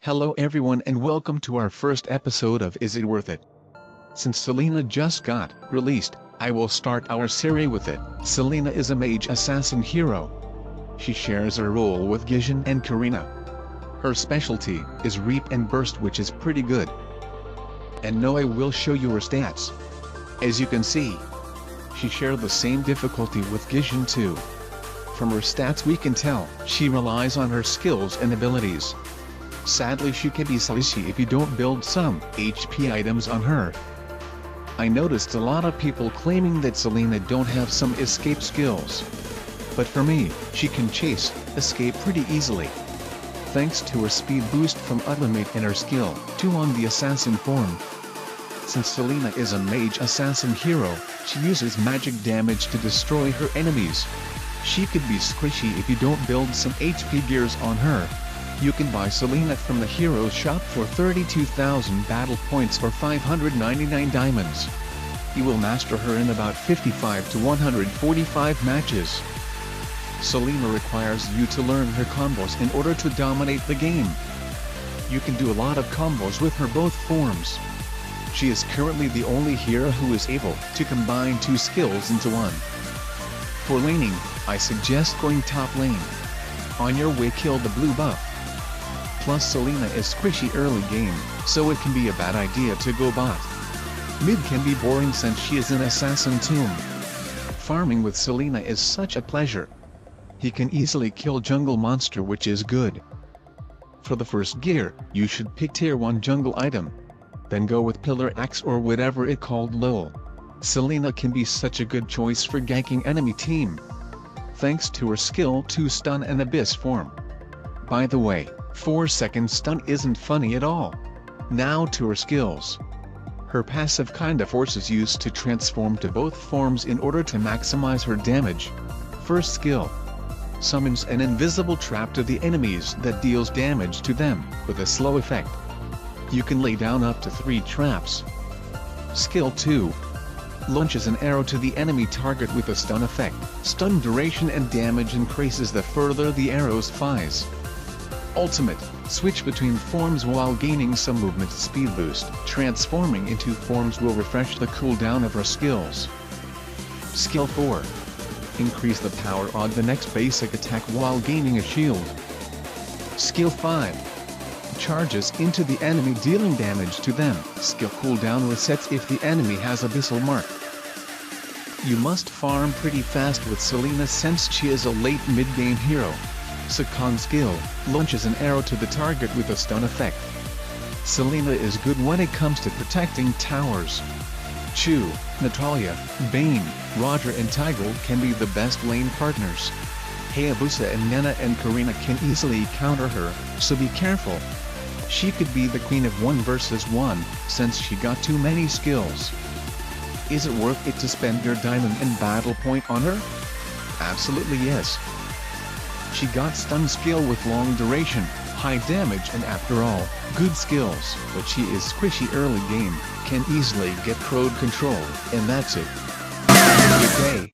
Hello everyone and welcome to our first episode of Is It Worth It? Since Selena just got released, I will start our series with it. Selena is a mage assassin hero. She shares her role with Jhonson and Karina. Her specialty is Reap and Burst, which is pretty good. And now I will show you her stats. As you can see, she shares the same difficulty with Jhonson too. From her stats we can tell she relies on her skills and abilities. Sadly she can be squishy if you don't build some HP items on her. I noticed a lot of people claiming that Selena don't have some escape skills. But for me, she can escape pretty easily. Thanks to her speed boost from Ultimate and her skill 2 on the assassin form. Since Selena is a mage assassin hero, she uses magic damage to destroy her enemies. She could be squishy if you don't build some HP gears on her. You can buy Selena from the Hero Shop for 32,000 battle points or 599 diamonds. You will master her in about 55 to 145 matches. Selena requires you to learn her combos in order to dominate the game. You can do a lot of combos with her both forms. She is currently the only hero who is able to combine 2 skills into one. For laning, I suggest going top lane. On your way kill the blue buff. Plus Selena is squishy early game, so it can be a bad idea to go bot. Mid can be boring since she is an assassin tomb. Farming with Selena is such a pleasure. He can easily kill jungle monster, which is good. For the first gear, you should pick tier 1 jungle item. Then go with pillar axe or whatever it called lol. Selena can be such a good choice for ganking enemy team. Thanks to her skill 2 stun and abyss form. By the way, 4-second stun isn't funny at all. Now to her skills. Her passive kinda forces you to transform to both forms in order to maximize her damage. First skill. Summons an invisible trap to the enemies that deals damage to them, with a slow effect. You can lay down up to 3 traps. Skill 2. Launches an arrow to the enemy target with a stun effect. Stun duration and damage increases the further the arrow flies. Ultimate, switch between forms while gaining some movement speed boost. Transforming into forms will refresh the cooldown of her skills. Skill 4. Increase the power of the next basic attack while gaining a shield. Skill 5. Charges into the enemy dealing damage to them. Skill cooldown resets if the enemy has Abyssal Mark. You must farm pretty fast with Selena since she is a late mid-game hero. Second skill, launches an arrow to the target with a stun effect. Selena is good when it comes to protecting towers. Chou, Natalia, Bane, Roger and Tiger can be the best lane partners. Hayabusa and Nana and Karina can easily counter her, so be careful. She could be the queen of 1 versus 1, since she got too many skills. Is it worth it to spend your diamond and battle point on her? Absolutely yes. She got stun skill with long duration, high damage and after all, good skills. But she is squishy early game, can easily get crowd control, and that's it. Have a good day.